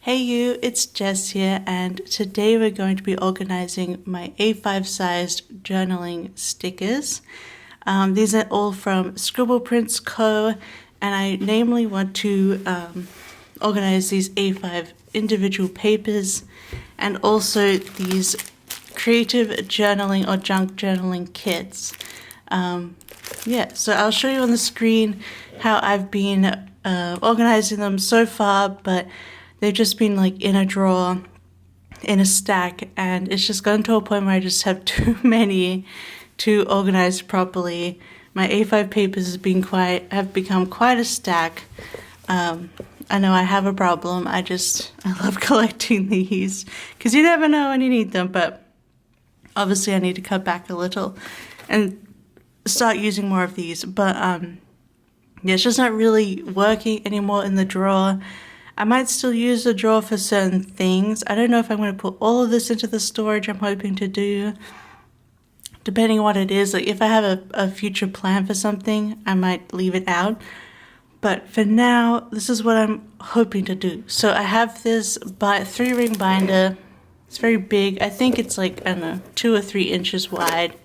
Hey you, it's Jess here, and today we're going to be organizing my A5 sized journaling stickers. These are all from Scribble Prints Co, and I namely want to organize these A5 individual papers and also these creative journaling or junk journaling kits. So I'll show you on the screen how I've been organizing them so far, but they've just been like in a drawer, in a stack, and it's just gotten to a point where I just have too many to organize properly. My A5 papers have become quite a stack. I know I have a problem. I love collecting these because you never know when you need them, but obviously I need to cut back a little and start using more of these. But it's just not really working anymore in the drawer. I might still use the drawer for certain things. I don't know if I'm going to put all of this into the storage I'm hoping to do. Depending on what it is, like if I have a future plan for something, I might leave it out. But for now, this is what I'm hoping to do. So I have this 3-ring binder. It's very big. I think it's like, I don't know, 2 or 3 inches wide.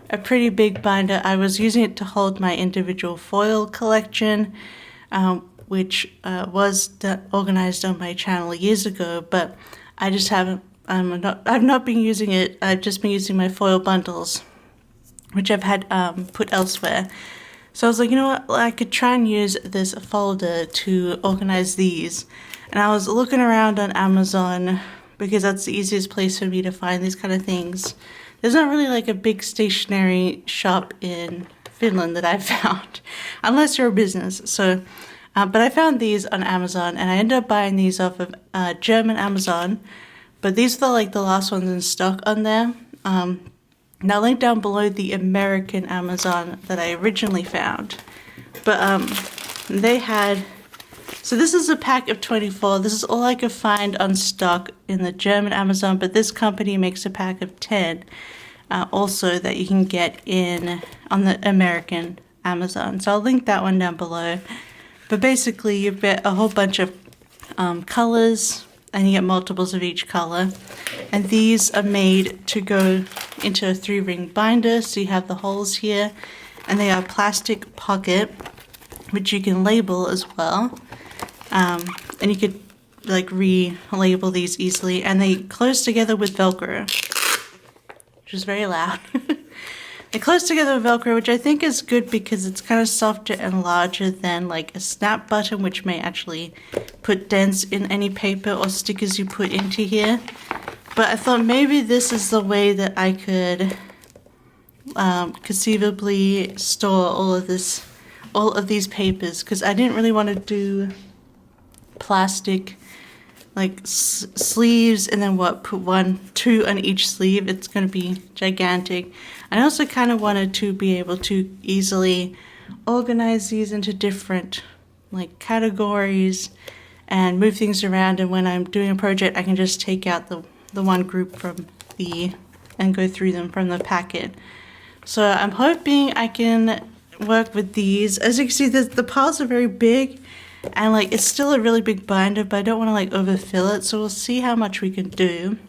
A pretty big binder. I was using it to hold my individual foil collection, which was organized on my channel years ago, but I just haven't, I've not been using it. I've just been using my foil bundles, which I've had put elsewhere. So I was like, you know what, I could try and use this folder to organize these. And I was looking around on Amazon because that's the easiest place for me to find these kind of things. There's not really like a big stationery shop in Finland that I've found, unless you're a business. So but I found these on Amazon, and I ended up buying these off of German Amazon. But these are the last ones in stock on there. Now I'll link down below the American Amazon that I originally found. But they had, so this is a pack of 24. This is all I could find on stock in the German Amazon, but this company makes a pack of 10 also that you can get on the American Amazon. So I'll link that one down below. But basically, you get a whole bunch of colors, and you get multiples of each color. And these are made to go into a 3-ring binder, so you have the holes here. And they are plastic pocket, which you can label as well. And you could relabel these easily. And they close together with Velcro, which is very loud. They close together with Velcro, which I think is good because it's kind of softer and larger than like a snap button, which may actually put dents in any paper or stickers you put into here. But I thought maybe this is the way that I could conceivably store all of these papers, because I didn't really want to do plastic sleeves and then put 2 on each sleeve. It's going to be gigantic. I also kind of wanted to be able to easily organize these into different categories and move things around, and when I'm doing a project I can just take out the one group and go through them from the packet. So I'm hoping I can work with these. As you can see, the piles are very big, and it's still a really big binder, but I don't want to overfill it, so we'll see how much we can do.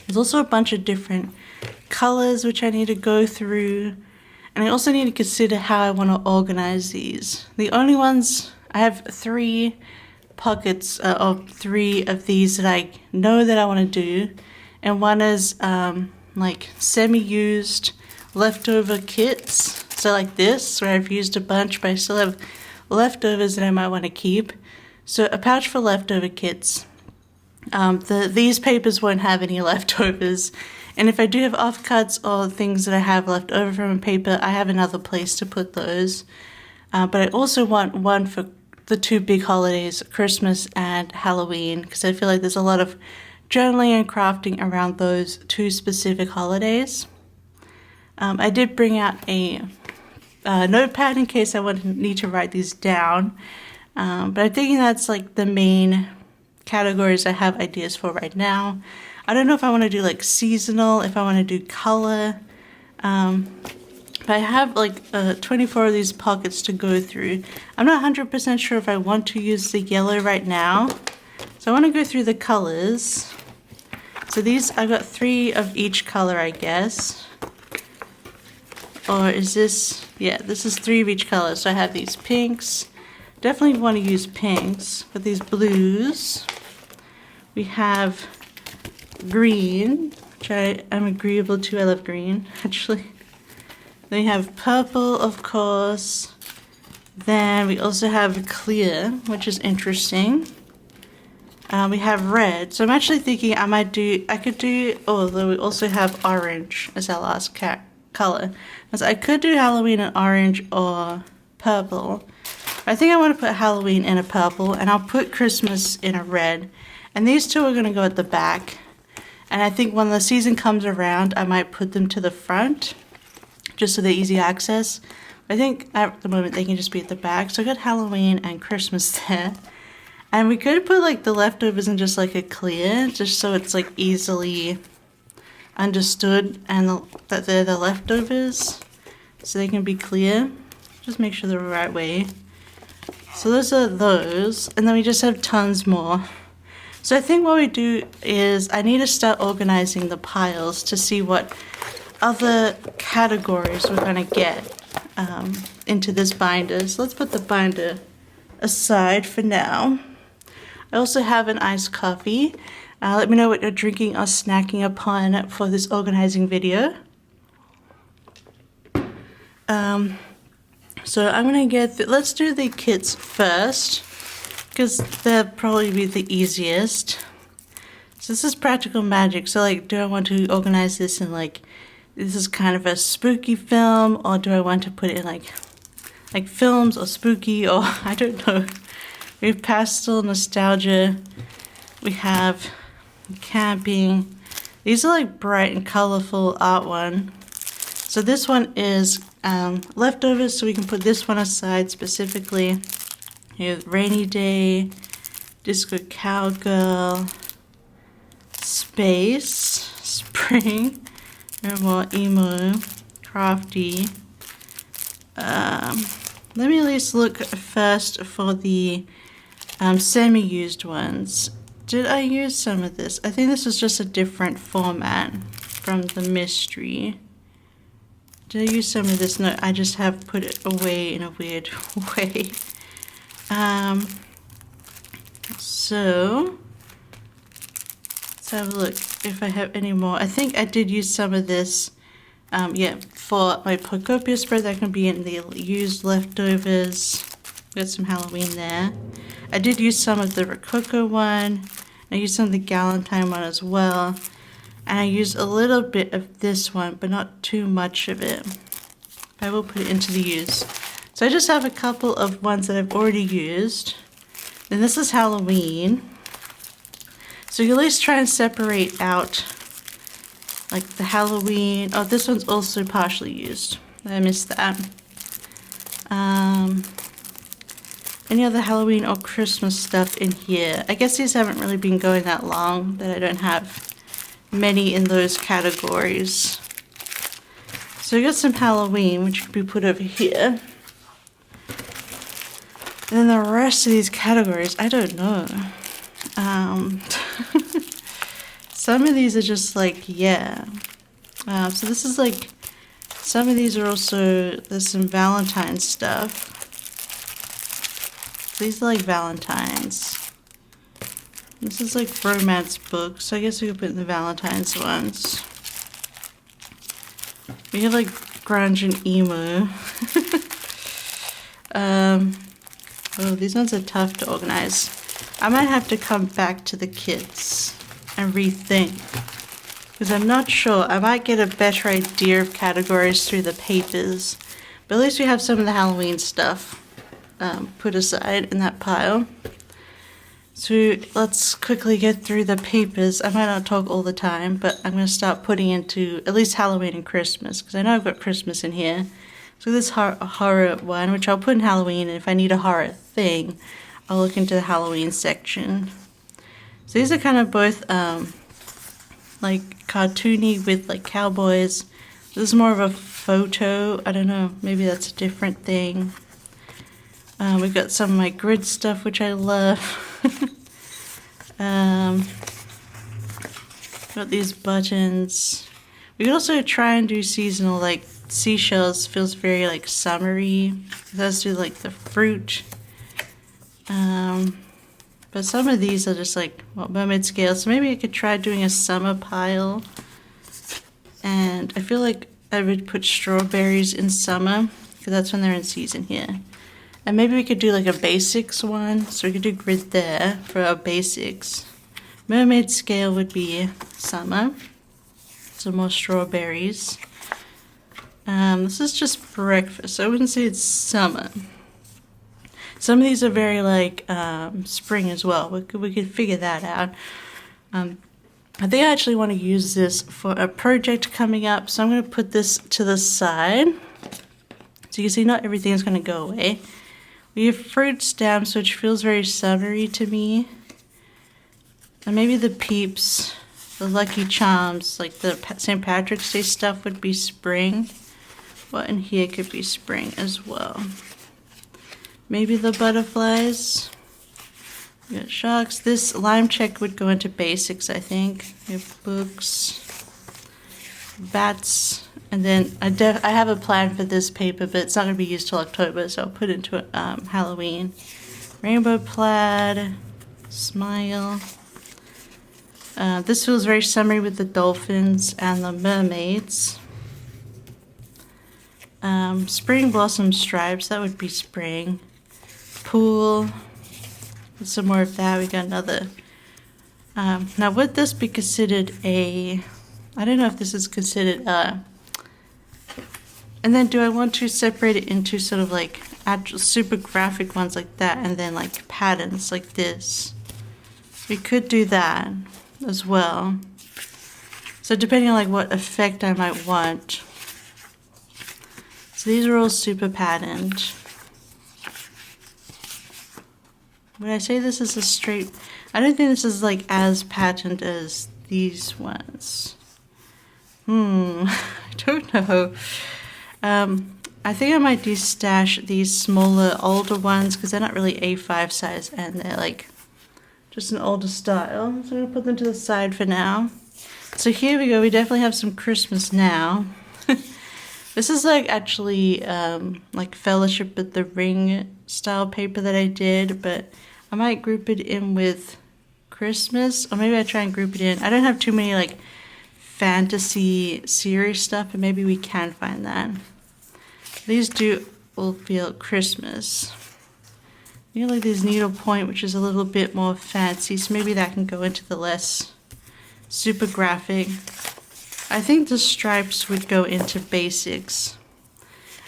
There's also a bunch of different colors which I need to go through, and I also need to consider how I want to organize these. The only ones, I have 3 pockets of 3 of these that I know that I want to do, and one is semi-used leftover kits, so like this, where I've used a bunch but I still have leftovers that I might want to keep. So a pouch for leftover kits. These papers won't have any leftovers, and if I do have offcuts or things that I have left over from a paper, I have another place to put those. But I also want one for the 2 big holidays, Christmas and Halloween, because I feel like there's a lot of journaling and crafting around those 2 specific holidays. I did bring out a notepad in case I need to write these down, but I'm thinking that's the main categories I have ideas for right now. I don't know if I want to do seasonal, if I want to do color, but I have 24 of these pockets to go through. I'm not 100% sure if I want to use the yellow right now, So I want to go through the colors. So these, I've got 3 of each color, I guess. Or is this, yeah, this is 3 of each color. So I have these pinks. Definitely want to use pinks. But these blues. We have green, which I'm agreeable to. I love green, actually. Then we have purple, of course. Then we also have clear, which is interesting. We have red. So I'm actually thinking I could do, although we also have orange as our last color. So I could do Halloween in orange or purple. I think I want to put Halloween in a purple, and I'll put Christmas in a red. And these 2 are going to go at the back. And I think when the season comes around, I might put them to the front, just so they're easy access. I think at the moment they can just be at the back. So I got Halloween and Christmas there. And we could put like the leftovers in just like a clear, just so it's like easily understood and that they're the leftovers. So they can be clear. Just make sure they're the right way. So those are those. And then we just have tons more. So I think what we do is I need to start organizing the piles to see what other categories we're going to get into this binder. So let's put the binder aside for now. I also have an iced coffee. Let me know what you're drinking or snacking upon for this organizing video. So I'm going to get, let's do the kits first, because they'll probably be the easiest. So this is practical magic. So like, do I want to organize this in like, this is kind of a spooky film, or do I want to put it in like films or spooky, or I don't know. We have pastel nostalgia. We have camping. These are like bright and colorful art one. So this one is leftovers, so we can put this one aside specifically. You have rainy day, disco cowgirl, space, spring, more emo, crafty. Let me at least look first for the semi-used ones. Did I use some of this? I think this was just a different format from the mystery. Did I use some of this? No, I just have put it away in a weird way. So let's have a look if I have any more. I think I did use some of this. Yeah, for my Procopia spread that can be in the used leftovers. Got some Halloween there. I did use some of the Rococo one. I used some of the Galentine one as well. And I used a little bit of this one, but not too much of it. I will put it into the use. So I just have a couple of ones that I've already used. Then this is Halloween. So you at least try and separate out like the Halloween. Oh, this one's also partially used. I missed that. Any other Halloween or Christmas stuff in here? I guess these haven't really been going that long, that I don't have many in those categories. So we got some Halloween, which could be put over here. And then the rest of these categories, I don't know. Some of these are just like, yeah. So this is like, some of these are also, there's some Valentine stuff. These are like Valentines. This is like romance books, so I guess we could put in the Valentine's ones. We have like grunge and emo. Oh, these ones are tough to organize. I might have to come back to the kits and rethink, because I'm not sure. I might get a better idea of categories through the papers, but at least we have some of the Halloween stuff put aside in that pile. So let's quickly get through the papers. I might not talk all the time, but I'm going to start putting into at least Halloween and Christmas, because I know I've got Christmas in here. So this horror one, which I'll put in Halloween, and if I need a horror thing, I'll look into the Halloween section. So these are kind of both like cartoony with like cowboys. This is more of a photo. I don't know, maybe that's a different thing. We've got some of my grid stuff, which I love. Got these buttons. We could also try and do seasonal, like seashells. Feels very like summery. Let's do like the fruit. But some of these are just like, well, mermaid scale. So maybe I could try doing a summer pile. And I feel like I would put strawberries in summer, because that's when they're in season here. And maybe we could do like a basics one. So we could do grid there for our basics. Mermaid scale would be summer. Some more strawberries. This is just breakfast, so I wouldn't say it's summer. Some of these are very like spring as well. We could figure that out. I think I actually want to use this for a project coming up, so I'm going to put this to the side. So you can see not everything is going to go away. We have fruit stamps, which feels very summery to me. And maybe the peeps, the Lucky Charms, like the St. Patrick's Day stuff would be spring. Well, in here could be spring as well. Maybe the butterflies. We got sharks. This lime check would go into basics, I think. We have books, bats, and then I have a plan for this paper, but it's not going to be used till October, so I'll put it into Halloween. Rainbow plaid, smile. This feels very summery with the dolphins and the mermaids. Spring blossom stripes, that would be spring. Pool, some more of that. We got another. Now, would this be considered a? I don't know if this is considered a. And then, do I want to separate it into sort of like actual super graphic ones like that, and then like patterns like this? We could do that as well. So depending on like what effect I might want. So these are all super patterned. Would I say this is a straight? I don't think this is like as patterned as these ones. I don't know. I think I might destash these smaller, older ones because they're not really A5 size and they're like just an older style. So I'm going to put them to the side for now. So here we go. We definitely have some Christmas now. This is like actually like Fellowship with the Ring style paper that I did, but I might group it in with Christmas, or maybe I try and group it in. I don't have too many like fantasy series stuff, but maybe we can find that. These do all feel Christmas. You like this needlepoint, which is a little bit more fancy, so maybe that can go into the less super graphic. I think the stripes would go into basics.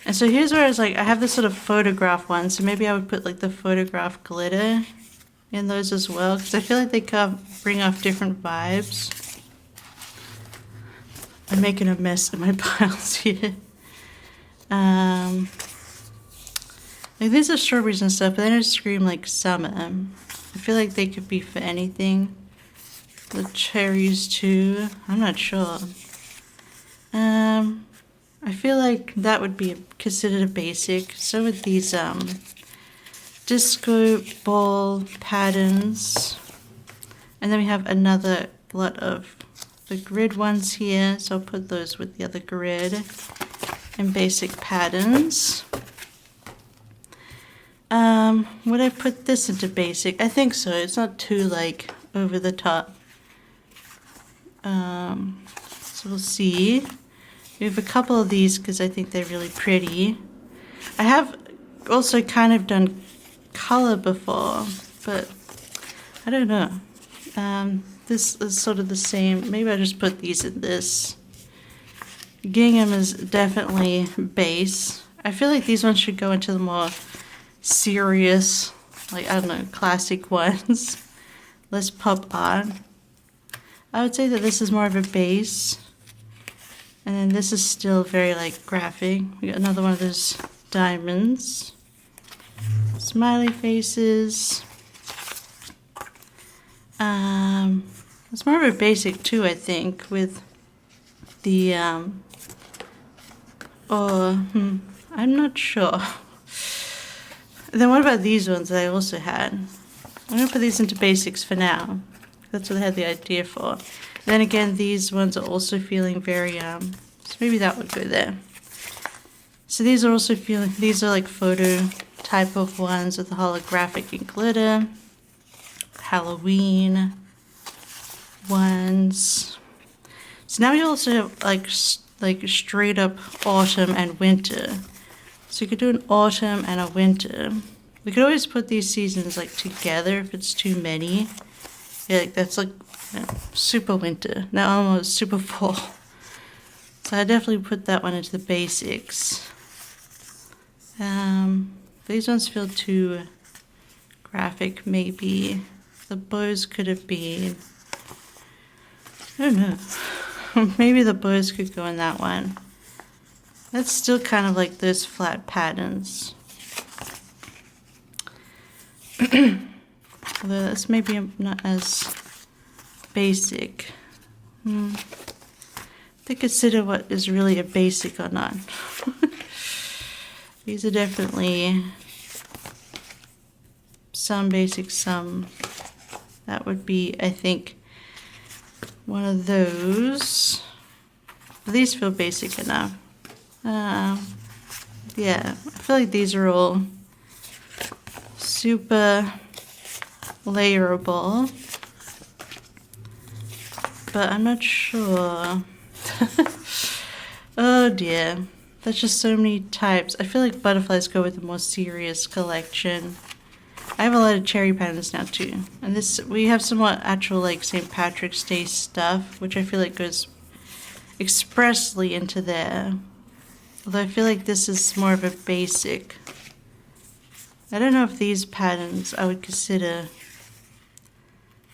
And so here's where I was like, I have this sort of photograph one, so maybe I would put like the photograph glitter in those as well, because I feel like they can bring off different vibes. I'm making a mess of my piles here. Like these are strawberries and stuff, but then I scream like summer. I feel like they could be for anything. The cherries too. I'm not sure. I feel like that would be considered a basic. So with these disco ball patterns. And then we have another lot of the grid ones here. So I'll put those with the other grid and basic patterns. Would I put this into basic? I think so. It's not too like over the top. So we'll see. We have a couple of these because I think they're really pretty. I have also kind of done color before, but I don't know. This is sort of the same. Maybe I just put these in this. Gingham is definitely base. I feel like these ones should go into the more serious, like, I don't know, classic ones. Less pop art. I would say that this is more of a base. And then this is still very like graphic. We got another one of those diamonds. Smiley faces. It's more of a basic too, I think, with the I'm not sure. Then what about these ones that I also had? I'm gonna put these into basics for now. that's what I had the idea for. Then again, these ones are also feeling very, so maybe that would go there. So these are also feeling, these are like photo type of ones with the holographic and glitter. Halloween ones. So now we also have like straight up autumn and winter. So you could do an autumn and a winter. We could always put these seasons like together if it's too many. Yeah, like that's like, you know, super winter. Now almost super fall. So I definitely put that one into the basics. These ones feel too graphic, maybe. The bows could have been, I don't know. Maybe the bows could go in that one. That's still kind of like those flat patterns. Although that's maybe not as basic. To consider what is really a basic or not. These are definitely some basic, some. That would be, I think, one of those. These feel basic enough. Yeah, I feel like these are all super layerable. But I'm not sure. Oh dear. There's just so many types. I feel like butterflies go with a more serious collection. I have a lot of cherry patterns now too. And this, we have some more actual like St. Patrick's Day stuff, which I feel like goes expressly into there. Although I feel like this is more of a basic. I don't know if these patterns I would consider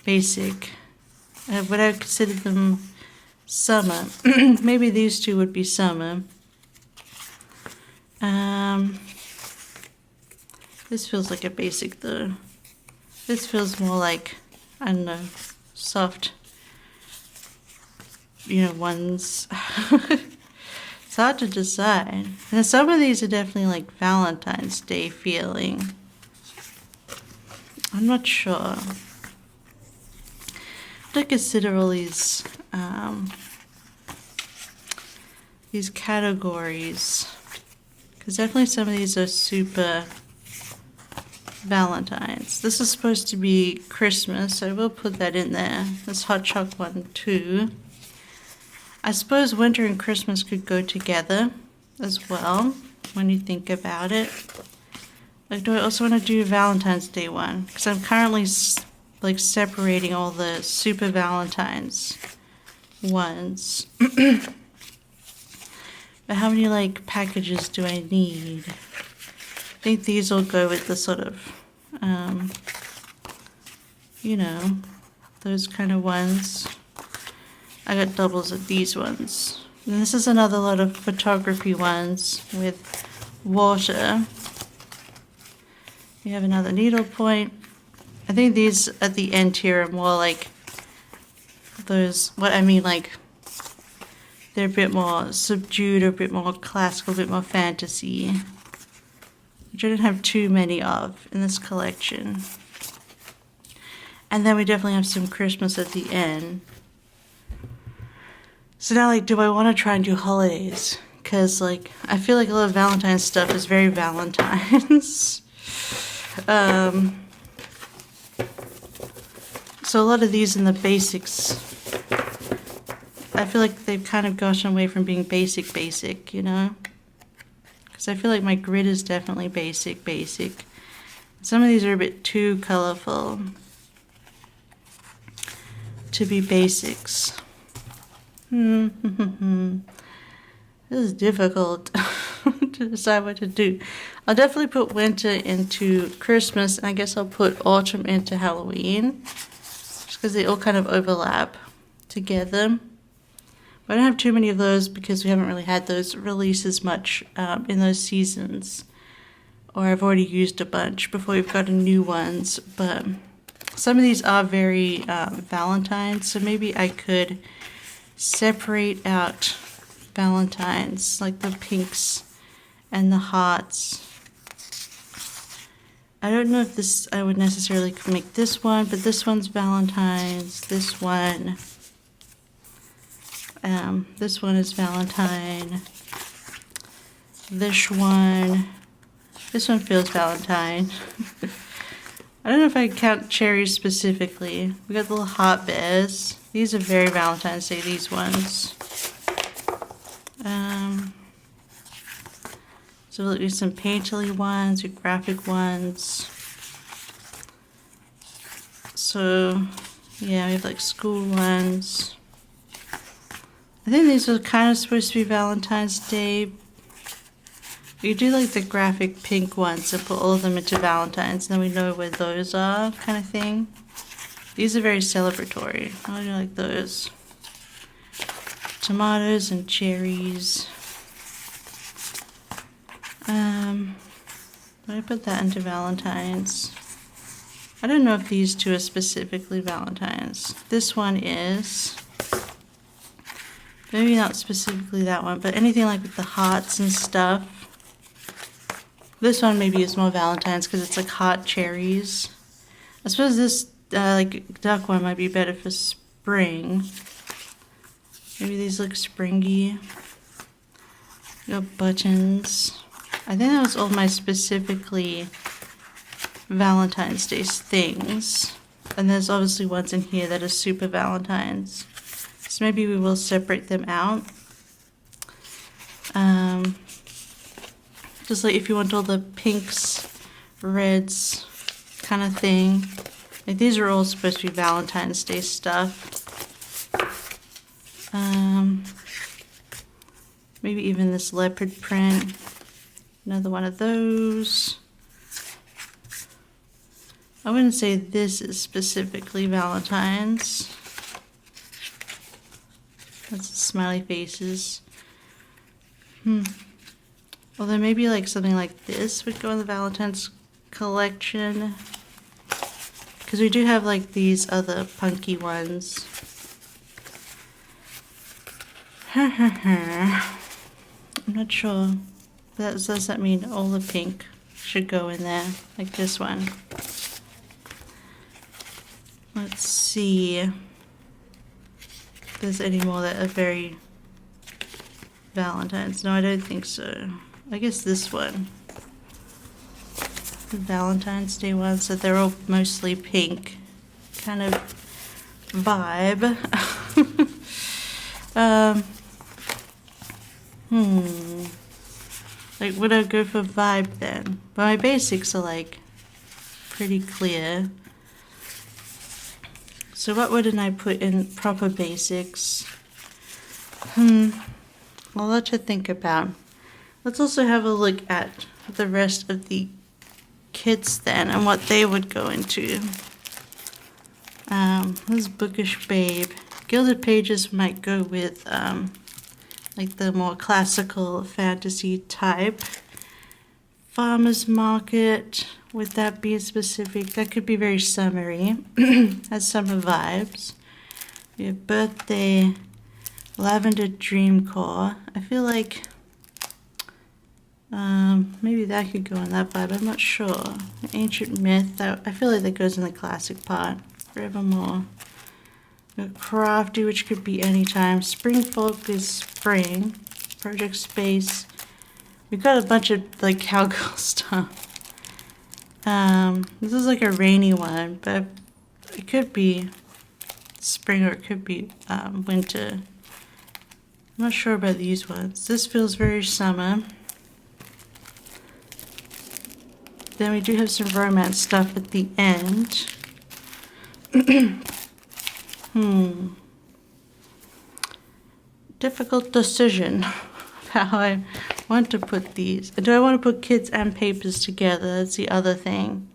basic. Would I consider them summer? Maybe these two would be summer. This feels like a basic though. This feels more like, I don't know, soft, you know, ones. It's hard to decide. And some of these are definitely like Valentine's Day feeling. I'm not sure. To consider all these categories, because definitely some of these are super Valentine's. This is supposed to be Christmas, so I will put that in there. This hot chocolate one too. I suppose winter and Christmas could go together as well when you think about it. Like, do I also want to do a Valentine's Day one? Because I'm currently like separating all the super Valentine's ones. But how many like packages do I need? I think these will go with the sort of, you know, those kind of ones. I got doubles of these ones. And this is another lot of photography ones with water. We have another needle point. I think these at the end here are more like those, what I mean, like they're a bit more subdued, or a bit more classical, a bit more fantasy, which I don't have too many of in this collection. And then we definitely have some Christmas at the end. So now, like, do I want to try and do holidays? Because, like, I feel like a lot of Valentine's stuff is very Valentine's. So a lot of these in the basics, I feel like they've kind of gotten away from being basic, you know? Because I feel like my grid is definitely basic. Some of these are a bit too colorful to be basics. This is difficult to decide what to do. I'll definitely put winter into Christmas, and I guess I'll put autumn into Halloween, just because they all kind of overlap together. But I don't have too many of those because we haven't really had those releases much in those seasons, or I've already used a bunch before we've gotten new ones. But some of these are very Valentine's, so maybe I could separate out Valentine's, like the pinks and the hearts, I don't know if this, I would necessarily make this one, but this one's Valentine's. This one is Valentine. This one feels Valentine. I don't know if I count cherries specifically. We got the little hot bears. These are very Valentine's Day, these ones. So we'll do some painterly ones, your graphic ones. So yeah, we have like school ones. I think these are kind of supposed to be Valentine's Day. We do like the graphic pink ones and put all of them into Valentine's, and then we know where those are, kind of thing. These are very celebratory. I do like those. Tomatoes and cherries. I put that into Valentine's. I don't know if these two are specifically Valentine's. This one is. Maybe not specifically that one, but anything like with the hearts and stuff. This one maybe is more Valentine's because it's like hot cherries. I suppose this like duck one might be better for spring. Maybe these look springy. We got buttons. I think that was all my specifically Valentine's Day things. And there's obviously ones in here that are super Valentine's. So maybe we will separate them out. Just like if you want all the pinks, reds kind of thing. Like these are all supposed to be Valentine's Day stuff. Maybe even this leopard print. Another one of those. I wouldn't say this is specifically Valentine's. That's smiley faces. Although maybe like something like this would go in the Valentine's collection. Because we do have like these other punky ones. I'm not sure. Does that mean all the pink should go in there? Like this one. Let's see if there's any more that are very Valentine's. No, I don't think so. I guess this one. The Valentine's Day ones, so they're all mostly pink kind of vibe. Like, would I go for vibe then? But my basics are like pretty clear. So what wouldn't I put in proper basics? A lot to think about. Let's also have a look at the rest of the kits then and what they would go into. This Bookish Babe. Gilded Pages might go with like the more classical fantasy type. Farmer's Market, would that be specific? That could be very summery. Has summer vibes. We have Birthday, Lavender Dreamcore. I feel like maybe that could go in that vibe. I'm not sure. Ancient Myth, I feel like that goes in the classic part. Forevermore. Crafty, which could be anytime. Spring Folk is spring. Project Space. We've got a bunch of like cowgirl stuff. This is like a rainy one, but it could be spring or it could be winter. I'm not sure about these ones. This feels very summer. Then we do have some romance stuff at the end. Difficult decision of how I want to put these. Do I want to put kids and papers together? That's the other thing.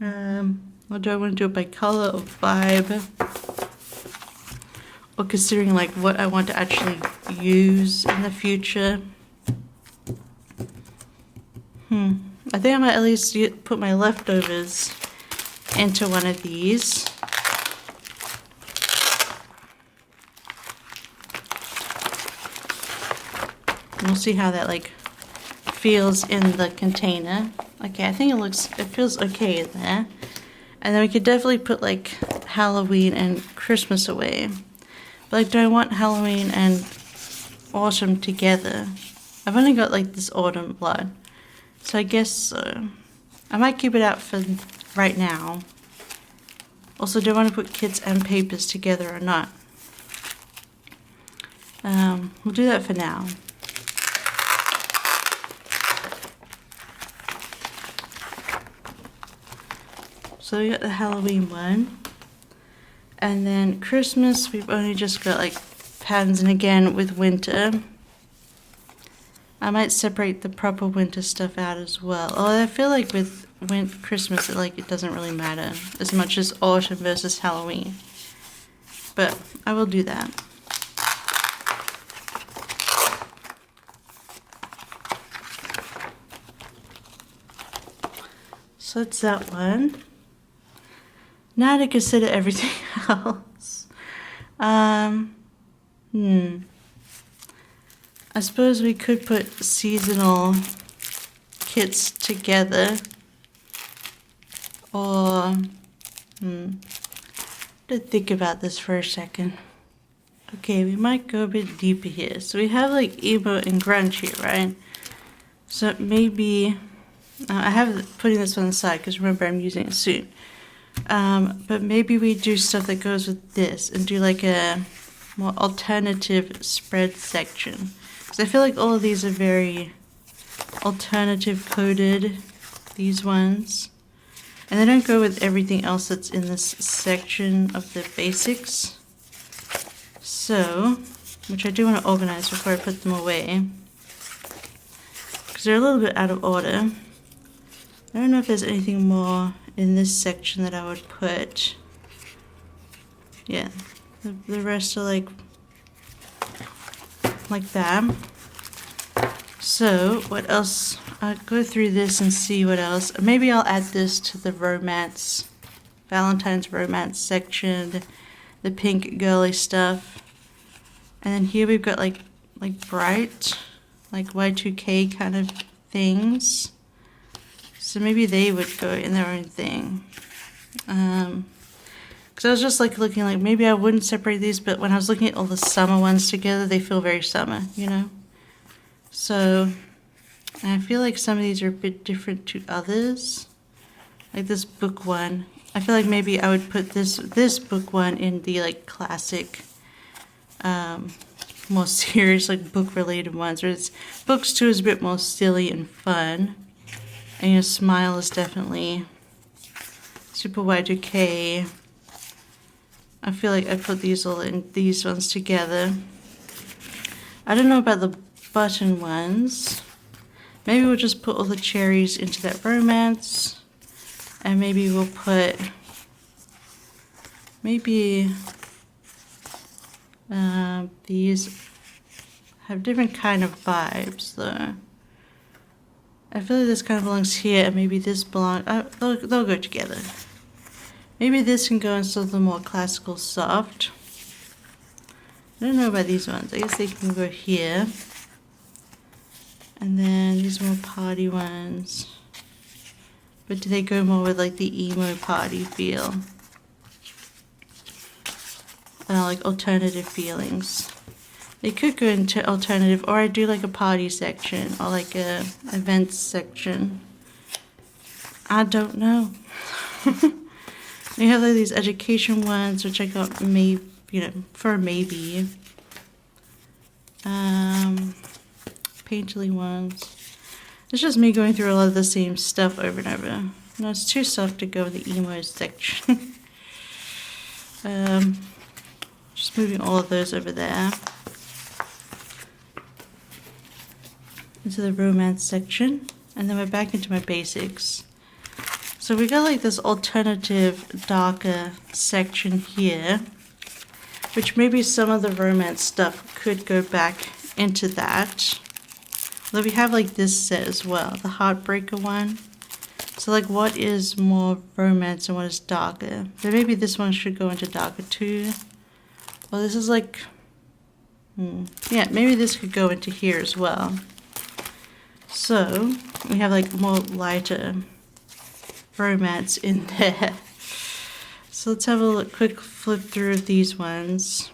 Or do I want to do it by color or vibe? Or considering like what I want to actually use in the future. I think I might at least put my leftovers into one of these. And we'll see how that like feels in the container. Okay, I think it feels okay in there. And then we could definitely put like Halloween and Christmas away. But like, do I want Halloween and autumn together? I've only got like this autumn blood. So I guess so. I might keep it out for right now. Also, do I want to put kits and papers together or not? We'll do that for now. So we got the Halloween one. And then Christmas, we've only just got like patterns, and again with winter. I might separate the proper winter stuff out as well. Although I feel like with Christmas, it doesn't really matter as much as autumn versus Halloween. But I will do that. So it's that one. Now to consider everything else. I suppose we could put seasonal kits together. Or, to think about this for a second. Okay, we might go a bit deeper here. So we have like emo and grunge here, right? So maybe, I have putting this on the side because remember I'm using it soon. But maybe we do stuff that goes with this and do like a more alternative spread section. Because I feel like all of these are very alternative coded, these ones. And they don't go with everything else that's in this section of the basics. So, which I do want to organize before I put them away. Because they're a little bit out of order. I don't know if there's anything more in this section that I would put. Yeah, the rest are like that. So what else? I'll go through this and see what else. Maybe I'll add this to the romance, Valentine's romance section, the pink girly stuff. And then here we've got like bright, like Y2K kind of things. So maybe they would go in their own thing. Because I was just like looking like maybe I wouldn't separate these, but when I was looking at all the summer ones together, they feel very summer, you know? So I feel like some of these are a bit different to others. Like this book one. I feel like maybe I would put this book one in the like classic, more serious like book related ones. Whereas books 2 is a bit more silly and fun. And your smile is definitely super Y2K. I feel like I put these all in these ones together. I don't know about the button ones. Maybe we'll just put all the cherries into that romance. And maybe we'll put these have different kind of vibes though. I feel like this kind of belongs here, and maybe this belongs. They'll go together. Maybe this can go into the more classical soft. I don't know about these ones. I guess they can go here. And then these more party ones. But do they go more with like the emo party feel? Like alternative feelings. They could go into alternative, or I do like a party section, or like a events section. I don't know. We have like these education ones, which I got maybe, for maybe. Painterly ones. It's just me going through a lot of the same stuff over and over. No, it's too soft to go in the emo section. Just moving all of those over there. Into the romance section, and then we're back into my basics. So we got like this alternative darker section here, which maybe some of the romance stuff could go back into that. Although we have like this set as well, the Heartbreaker one. So like what is more romance and what is darker? So maybe this one should go into darker too. Well, this is like, yeah, maybe this could go into here as well. So we have like more lighter romance in there. So let's have a quick flip through these ones.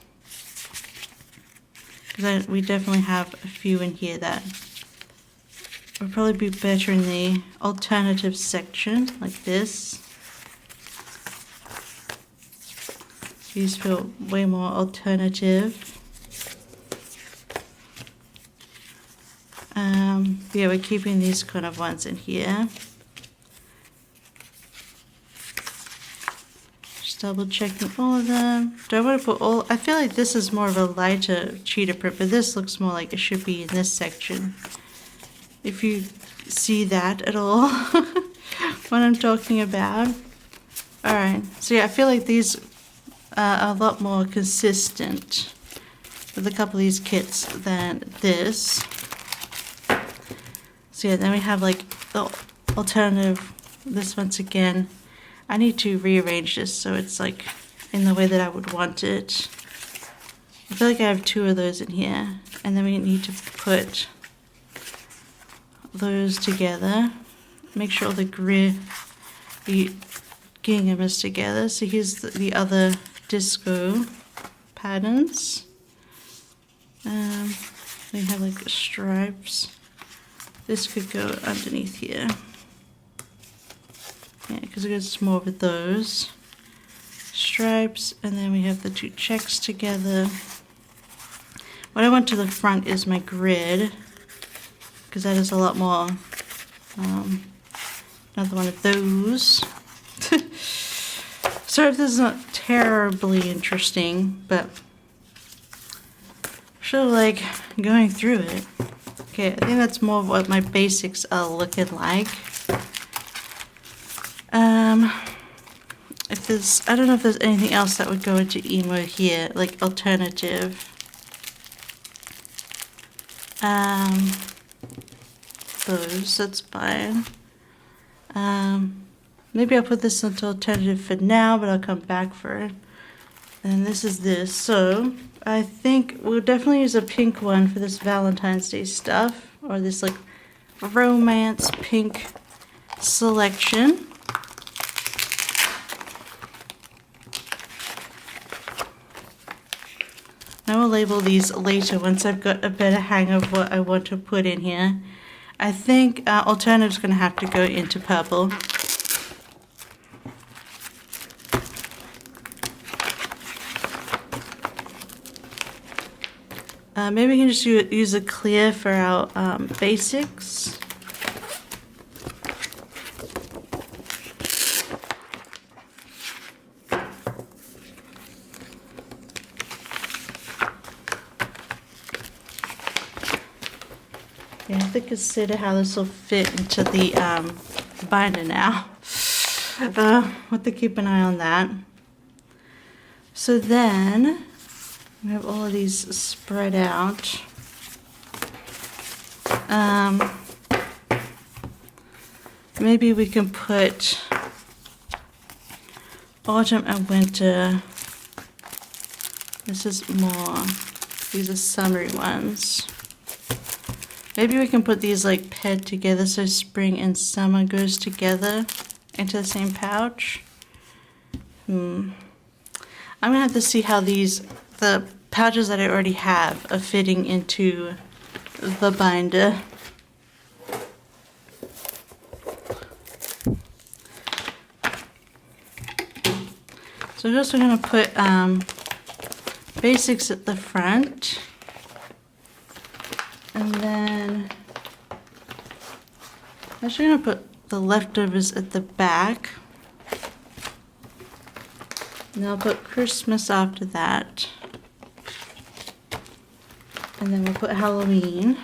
Because we definitely have a few in here that would probably be better in the alternative section, like this. These feel way more alternative. Yeah, we're keeping these kind of ones in here. Just double checking all of them. Do I want to put all? I feel like this is more of a lighter cheetah print, but this looks more like it should be in this section. If you see that at all, what I'm talking about. All right, so yeah, I feel like these are a lot more consistent with a couple of these kits than this. So yeah, then we have like the alternative, this once again. I need to rearrange this so it's like in the way that I would want it. I feel like I have two of those in here. And then we need to put those together. Make sure all the gingham is together. So here's the other disco patterns. We have like stripes. This could go underneath here. Yeah, because it goes more with those stripes, and then we have the two checks together. What I want to the front is my grid, because that is a lot more. Another one of those. Sorry if this is not terribly interesting, but I sure like going through it. Okay, I think that's more of what my basics are looking like. If there's, I don't know if there's anything else that would go into emo here, like alternative. Those, that's fine. Maybe I'll put this into alternative for now, but I'll come back for it. And this is this. So I think we'll definitely use a pink one for this Valentine's Day stuff, or this like romance pink selection. I will label these later once I've got a better hang of what I want to put in here. I think alternative's going to have to go into purple. Maybe we can just use a clear for our basics. Yeah, I have to consider how this will fit into the binder now. Have to keep an eye on that. So then we have all of these spread out. Maybe we can put autumn and winter. This is more, these are summery ones. Maybe we can put these like paired together so spring and summer goes together into the same pouch. I'm gonna have to see how the pouches that I already have are fitting into the binder. So I'm also gonna put basics at the front. And then I'm actually going to put the leftovers at the back. And I'll put Christmas after that. And then we'll put Halloween.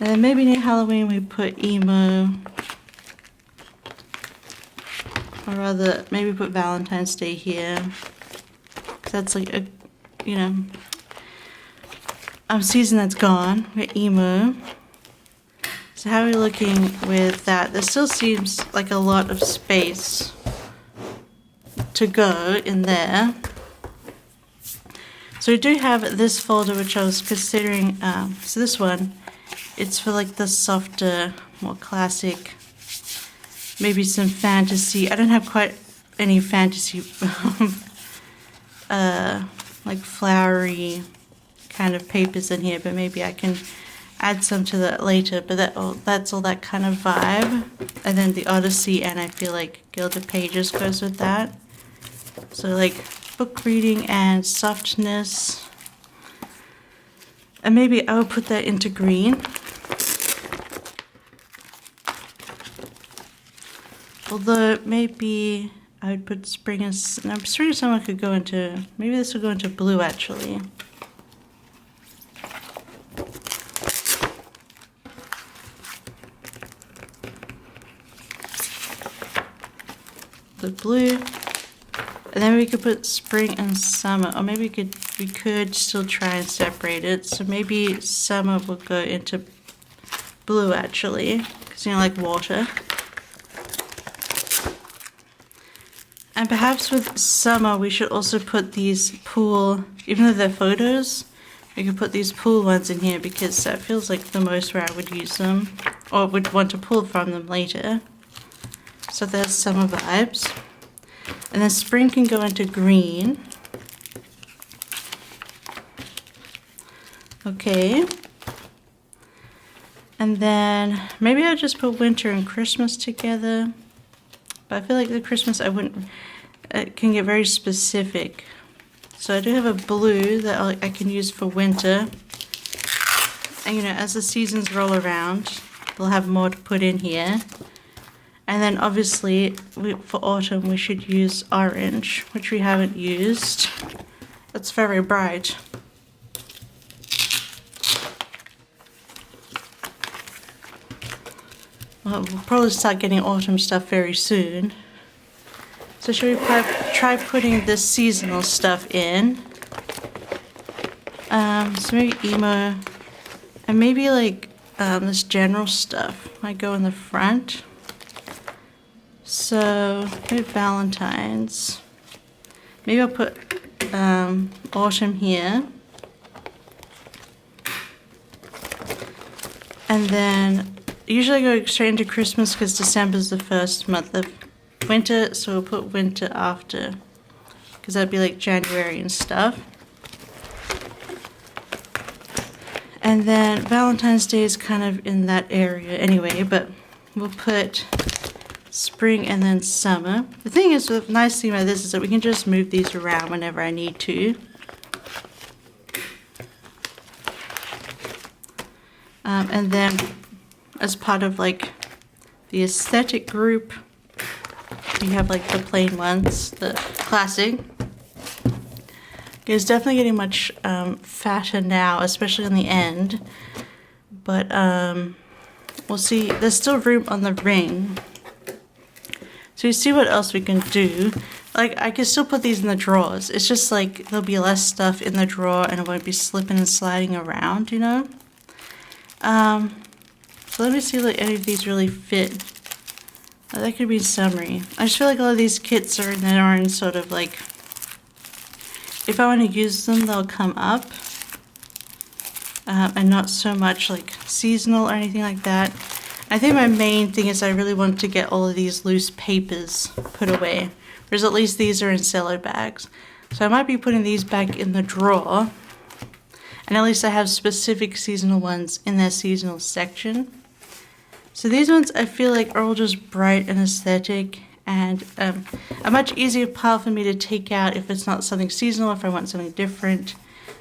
And then maybe near Halloween we put emo. Or rather, maybe put Valentine's Day here. 'Cause that's like a, you know, season that's gone. We're emo. So how are we looking with that? There still seems like a lot of space to go in there. So we do have this folder, which I was considering. So this one, it's for like the softer, more classic, maybe some fantasy. I don't have quite any fantasy, like flowery kind of papers in here, but maybe I can add some to that later. But that's all that kind of vibe. And then the Odyssey, and I feel like Gilded Pages goes with that. So like book reading and softness. And maybe I will put that into green. Although maybe I would put spring and spring and summer could go into, maybe this will go into blue actually. The blue. And then we could put spring and summer, or maybe we could still try and separate it. So maybe summer will go into blue actually, because like water. And perhaps with summer we should also put these pool, even though they're photos, we could put these pool ones in here because that feels like the most where I would use them, or would want to pull from them later. So there's summer vibes. And then spring can go into green. Okay. And then maybe I'll just put winter and Christmas together. But I feel like the Christmas I wouldn't, it can get very specific. So I do have a blue that I can use for winter. And as the seasons roll around, we'll have more to put in here. And then obviously for autumn we should use orange, which we haven't used. It's very bright. Well, we'll probably start getting autumn stuff very soon. So should we try putting this seasonal stuff in? So maybe emo, and maybe like this general stuff might go in the front. So maybe Valentine's. Maybe I'll put autumn here. And then usually I go straight into Christmas because December's the first month of winter, so we'll put winter after, because that'd be like January and stuff. And then Valentine's Day is kind of in that area anyway, but we'll put spring and then summer. The thing is, the nice thing about this is that we can just move these around whenever I need to. And then as part of like the aesthetic group, we have like the plain ones, the classic. It's definitely getting much fatter now, especially in the end. But we'll see. There's still room on the ring. So you see what else we can do. Like, I can still put these in the drawers. It's just like there'll be less stuff in the drawer and it won't be slipping and sliding around, So let me see if any of these really fit. Oh, that could be summary. I just feel like all of these kits are in their own sort of like, if I want to use them, they'll come up. And not so much like seasonal or anything like that. I think my main thing is I really want to get all of these loose papers put away. Whereas at least these are in cello bags. So I might be putting these back in the drawer. And at least I have specific seasonal ones in their seasonal section. So these ones I feel like are all just bright and aesthetic. And a much easier pile for me to take out if it's not something seasonal, if I want something different.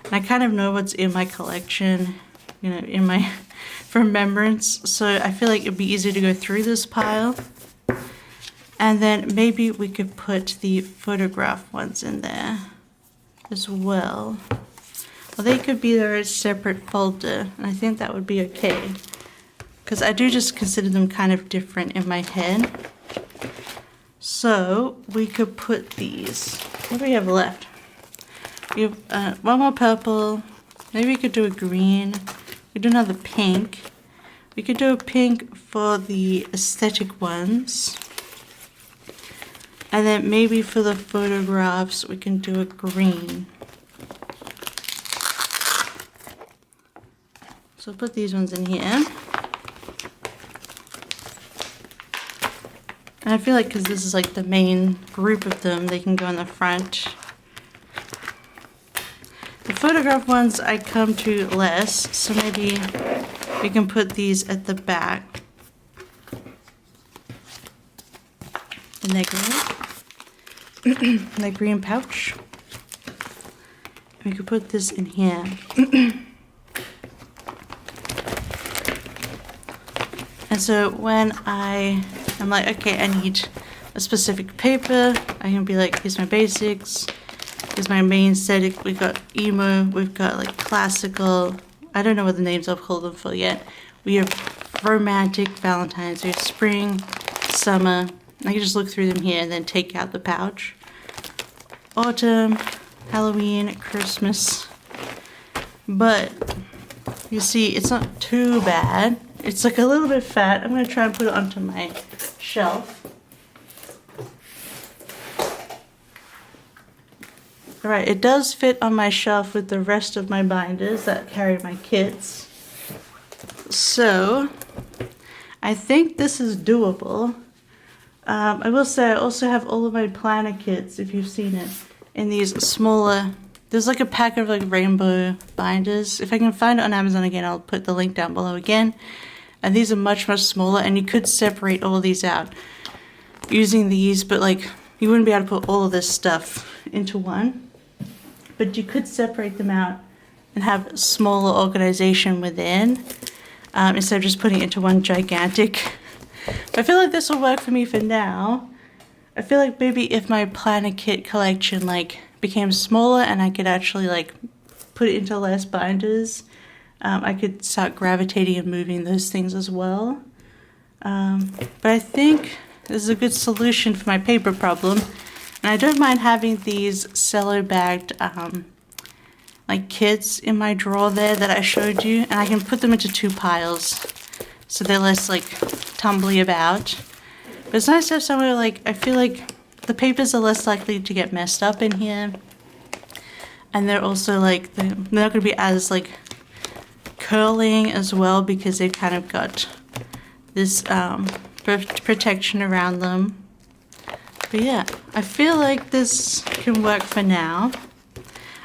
And I kind of know what's in my collection, in my remembrance. So I feel like it'd be easy to go through this pile. And then maybe we could put the photograph ones in there as well. Well, they could be their separate folder, and I think that would be okay. Because I do just consider them kind of different in my head. So we could put these. What do we have left? We have one more purple. Maybe we could do a green. We could do another pink. We could do a pink for the aesthetic ones. And then maybe for the photographs, we can do a green. So I'll put these ones in here. And I feel like because this is like the main group of them, they can go in the front. The photograph ones I come to less, so maybe we can put these at the back. In their green, in their green pouch. We could put this in here. And so when I'm like, okay, I need a specific paper, I can be like, here's my basics, here's my main aesthetic. We've got emo, we've got like classical, I don't know what the names I've called them for yet. We have romantic, Valentine's, we have spring, summer. I can just look through them here and then take out the pouch. Autumn, Halloween, Christmas. But you see, it's not too bad. It's like a little bit fat. I'm going to try and put it onto my shelf. Alright, it does fit on my shelf with the rest of my binders that carry my kits. So, I think this is doable. I will say I also have all of my planner kits, if you've seen it, in these smaller, there's like a pack of like rainbow binders. If I can find it on Amazon again, I'll put the link down below again. And these are much, much smaller, and you could separate all of these out using these, but like you wouldn't be able to put all of this stuff into one. But you could separate them out and have smaller organization within, instead of just putting it into one gigantic. But I feel like this will work for me for now. I feel like maybe if my planner kit collection like became smaller and I could actually like put it into less binders, I could start gravitating and moving those things as well. But I think this is a good solution for my paper problem. And I don't mind having these cello bagged like kits in my drawer there that I showed you. And I can put them into two piles so they're less like tumbly about. But it's nice to have somewhere like, I feel like the papers are less likely to get messed up in here. And they're also like, they're not going to be as like curling as well because they've kind of got this protection around them. But yeah, I feel like this can work for now.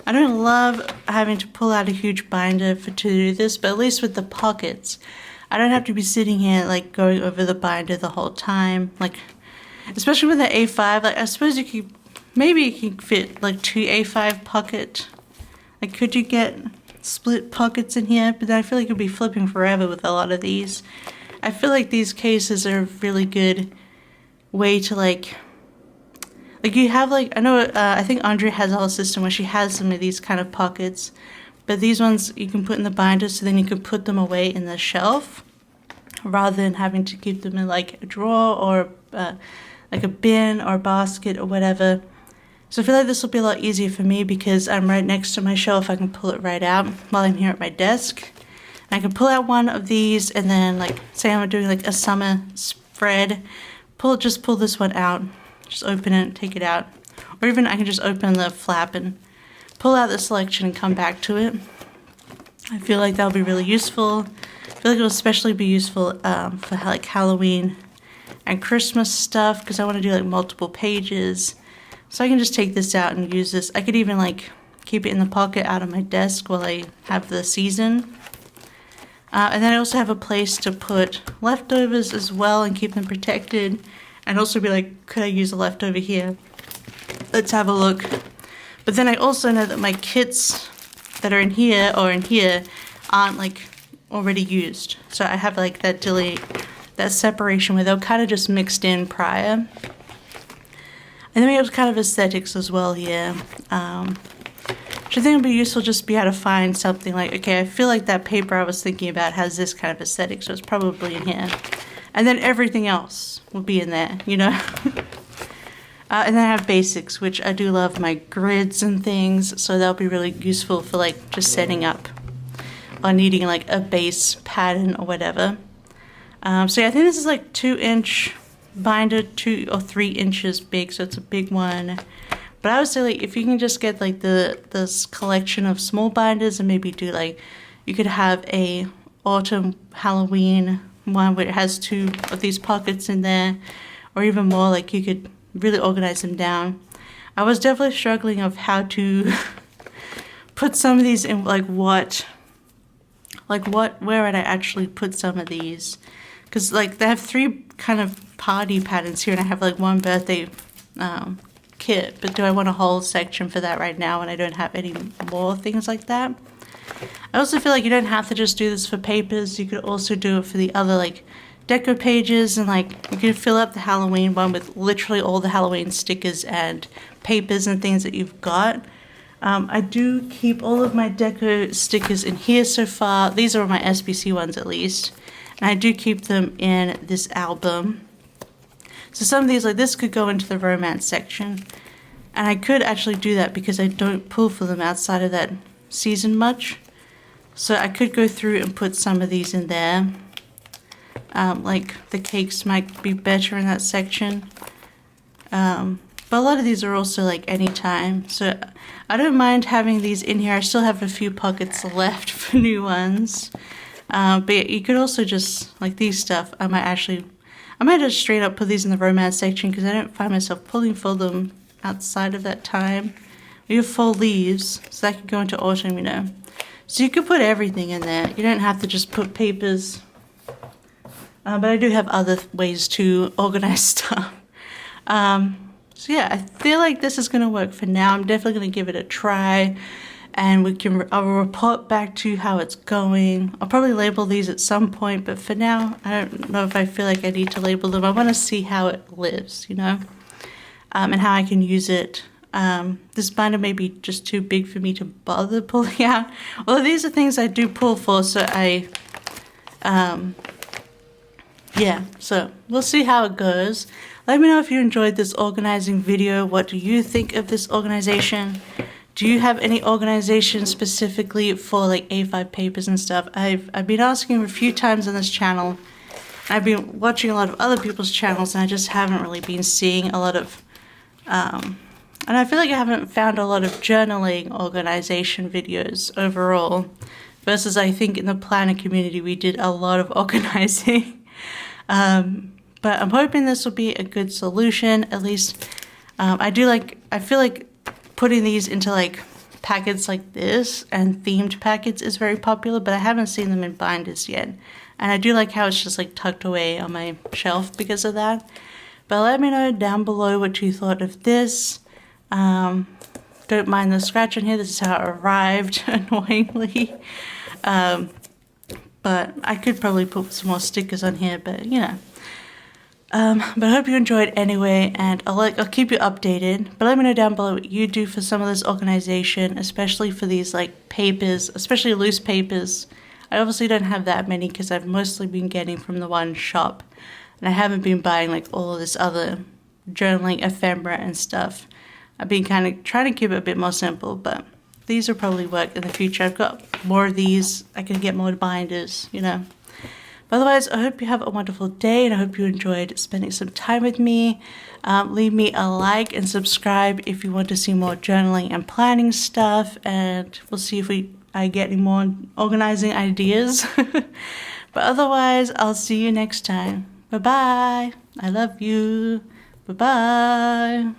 I don't love having to pull out a huge binder to do this, but at least with the pockets, I don't have to be sitting here like going over the binder the whole time. Like, especially with the A5, like I suppose you could, maybe you can fit like two A5 pocket. Like, could you get split pockets in here? But then I feel like you'd be flipping forever with a lot of these. I feel like these cases are a really good way to like you have like, I know, I think Andre has a whole system where she has some of these kind of pockets, but these ones you can put in the binder so then you can put them away in the shelf rather than having to keep them in like a drawer or like a bin or basket or whatever. So I feel like this will be a lot easier for me because I'm right next to my shelf. I can pull it right out while I'm here at my desk. And I can pull out one of these and then like, say I'm doing like a summer spread, just pull this one out. Just open it, take it out. Or even I can just open the flap and pull out the selection and come back to it. I feel like that'll be really useful. I feel like it'll especially be useful for like Halloween and Christmas stuff because I want to do like multiple pages. So I can just take this out and use this. I could even like keep it in the pocket out of my desk while I have the season. And then I also have a place to put leftovers as well and keep them protected. And also be like, could I use a leftover here? Let's have a look. But then I also know that my kits that are in here or in here aren't like already used. So I have like that that separation where they're kind of just mixed in prior. And then we have kind of aesthetics as well here. Which I think would be useful just to be able to find something like, okay, I feel like that paper I was thinking about has this kind of aesthetic, so it's probably in here. And then everything else will be in there, you know. And then I have basics, which I do love my grids and things, so that'll be really useful for like just setting up or needing like a base pattern or whatever. So yeah, I think this is like 2-inch binder, 2 or 3 inches big, so it's a big one. But I would say like if you can just get like this collection of small binders and maybe do like, you could have a autumn Halloween one where it has 2 of these pockets in there, or even more, like you could really organize them down. I was definitely struggling of how to put some of these in, where would I actually put some of these? Because like they have 3 kind of party patterns here, and I have like 1 birthday kit, but do I want a whole section for that right now when I don't have any more things like that? I also feel like you don't have to just do this for papers. You could also do it for the other like deco pages, and like you could fill up the Halloween one with literally all the Halloween stickers and papers and things that you've got. I do keep all of my deco stickers in here so far. These are my SBC ones at least. And I do keep them in this album. So some of these, like this, could go into the romance section. And I could actually do that because I don't pull for them outside of that season much. So I could go through and put some of these in there. Like the cakes might be better in that section. But a lot of these are also like anytime. So I don't mind having these in here. I still have a few pockets left for new ones. But you could also just, like these stuff, I might just straight up put these in the romance section because I don't find myself pulling for them outside of that time. We have fall leaves, so that could go into autumn, you know. So you could put everything in there. You don't have to just put papers. But I do have other ways to organize stuff. So yeah, I feel like this is going to work for now. I'm definitely going to give it a try. And I'll report back to you how it's going. I'll probably label these at some point, but for now, I don't know if I feel like I need to label them. I want to see how it lives, you know, and how I can use it. This binder may be just too big for me to bother pulling out. Although these are things I do pull for, so yeah, so we'll see how it goes. Let me know if you enjoyed this organizing video. What do you think of this organization? Do you have any organization specifically for like A5 papers and stuff? I've been asking a few times on this channel. I've been watching a lot of other people's channels, and I just haven't really been seeing a lot of, and I feel like I haven't found a lot of journaling organization videos overall, versus I think in the planner community we did a lot of organizing. But I'm hoping this will be a good solution. At least I feel like putting these into like packets like this and themed packets is very popular, but I haven't seen them in binders yet. And I do like how it's just like tucked away on my shelf because of that. But let me know down below what you thought of this. Don't mind the scratch on here. This is how it arrived, annoyingly. But I could probably put some more stickers on here, but you know. But I hope you enjoyed anyway, and I'll keep you updated. But let me know down below what you do for some of this organization, especially for these like papers, especially loose papers. I obviously don't have that many because I've mostly been getting from the one shop, and I haven't been buying like all of this other journaling ephemera and stuff. I've been kind of trying to keep it a bit more simple, but these will probably work in the future. I've got more of these. I can get more binders, you know. But otherwise, I hope you have a wonderful day, and I hope you enjoyed spending some time with me. Leave me a like and subscribe if you want to see more journaling and planning stuff, and we'll see if I get any more organizing ideas. But otherwise, I'll see you next time. Bye-bye. I love you. Bye-bye.